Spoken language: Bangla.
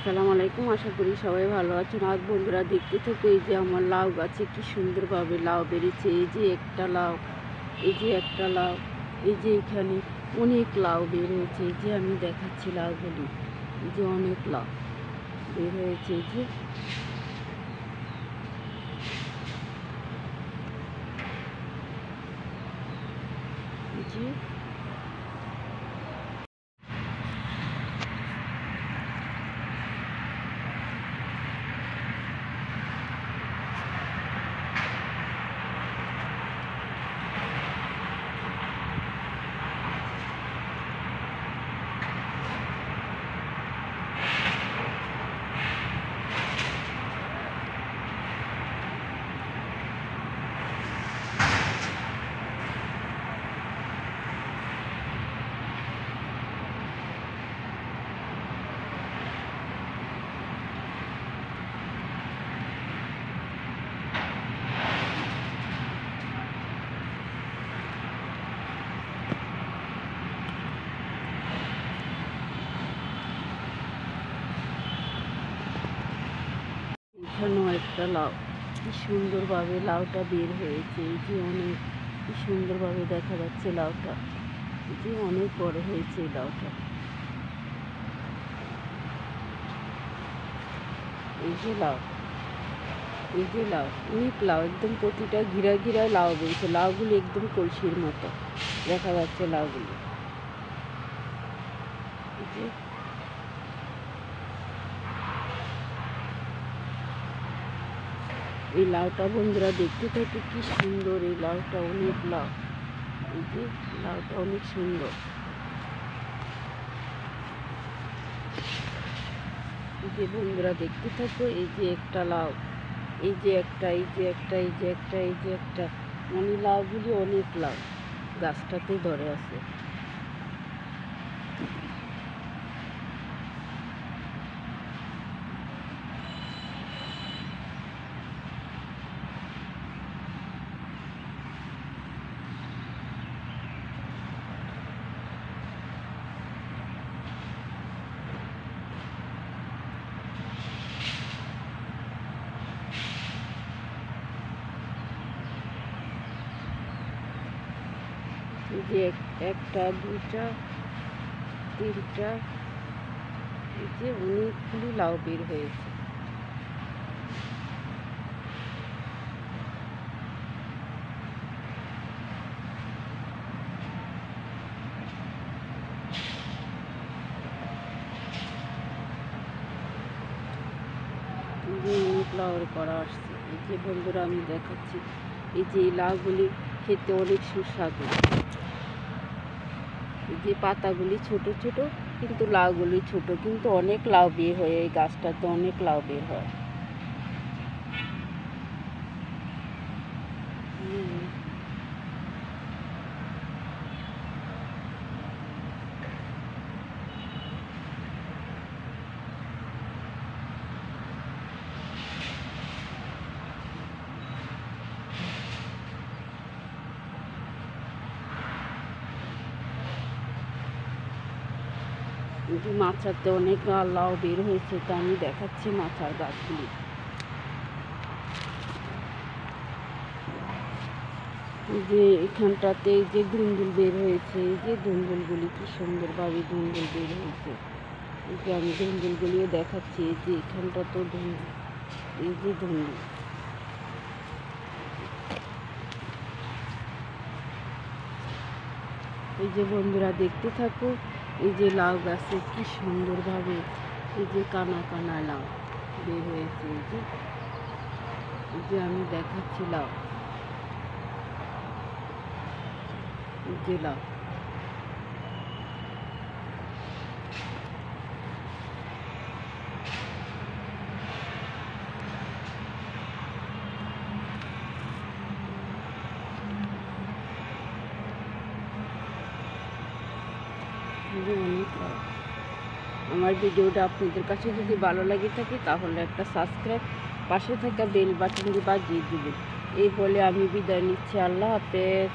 আসসালামু আলাইকুম। আশা করি সবাই ভালো আছেন। আজ বন্ধুরা দেখতে থাকো, এই যে আমার লাউ গাছে কি সুন্দরভাবে লাউ বেরিয়েছে। এই যে একটা লাউ, এই যে একটা লাউ, এই যে এখানে অনেক লাউ বের হয়েছে। এই যে আমি দেখাচ্ছি লাউগুলি, এই যে অনেক লাউ বের হয়েছে। এই যে এখানেও একটা লাউ, কি সুন্দরভাবে লাউটা বের হয়েছে। এই যে অনেক কি সুন্দরভাবে দেখা যাচ্ছে লাউটা, এই যে অনেক বড় হয়েছে এই লাউটা। এই যে লাউ, এই যে লাউ, অনেক লাউ, একদম প্রতিটা ঘিরায় ঘিরায় লাউ বেরিয়েছে। লাউগুলি একদম কলসির মতো দেখা যাচ্ছে লাউগুলি। এই যে এই লাউটা বন্ধুরা দেখতে থাকো, কি সুন্দর এই লাউটা, অনেক লাউ। এই যে লাউটা অনেক সুন্দর। এই যে বন্ধুরা দেখতে থাকো, এই যে একটা লাউ, এই যে একটা, এই যে একটা, এই যে একটা, এই যে একটা, মানে লাউগুলি অনেক লাউ গাছটাতে ধরে আছে। এই যে একটা, দুইটা, তিনটা, এই যে অনেকগুলি লাউ বের হয়েছে। যে অনেক লাউ করা আসছে। এই যে বন্ধুরা আমি দেখাচ্ছি, এই যে এই লাউগুলি খেতে অনেক সুস্বাদু। এই যে পাতাগুলি ছোট ছোট, কিন্তু লাউগুলি ছোট, কিন্তু অনেক লাউ বের হয় এই গাছটাতে, অনেক লাউ বের হয়। কিন্তু মাচাতে অনেক লাউ বের হয়েছে, তা আমি দেখাচ্ছি মাচার গাছগুলি। যে এখানটাতে এই যে ধুন্দুল বের হয়েছে, এই যে ধুন্দুলগুলি কি সুন্দরভাবে ধুন্দুল বের হয়েছে। এই যে আমি ধুন্দুলগুলিও দেখাচ্ছি, এই যে এখানটা তো ধুন্দুল, এই যে ধুন্দুল। এই যে বন্ধুরা দেখতে থাকো, এই যে লাউ গাছে কি সুন্দরভাবে এই যে কানা কানা লাউ বের হয়েছে। এই যে আমি দেখাচ্ছি লাউ, এই যে লাউ। অনেক লাউ। আমার ভিডিওটা আপনাদের কাছে যদি ভালো লাগে থাকে, তাহলে একটা সাবস্ক্রাইব, পাশে থাকা বেল বাটনটি বাজিয়ে দেবেন। এই বলে আমি বিদায় নিচ্ছি। আল্লাহ হাফেজ।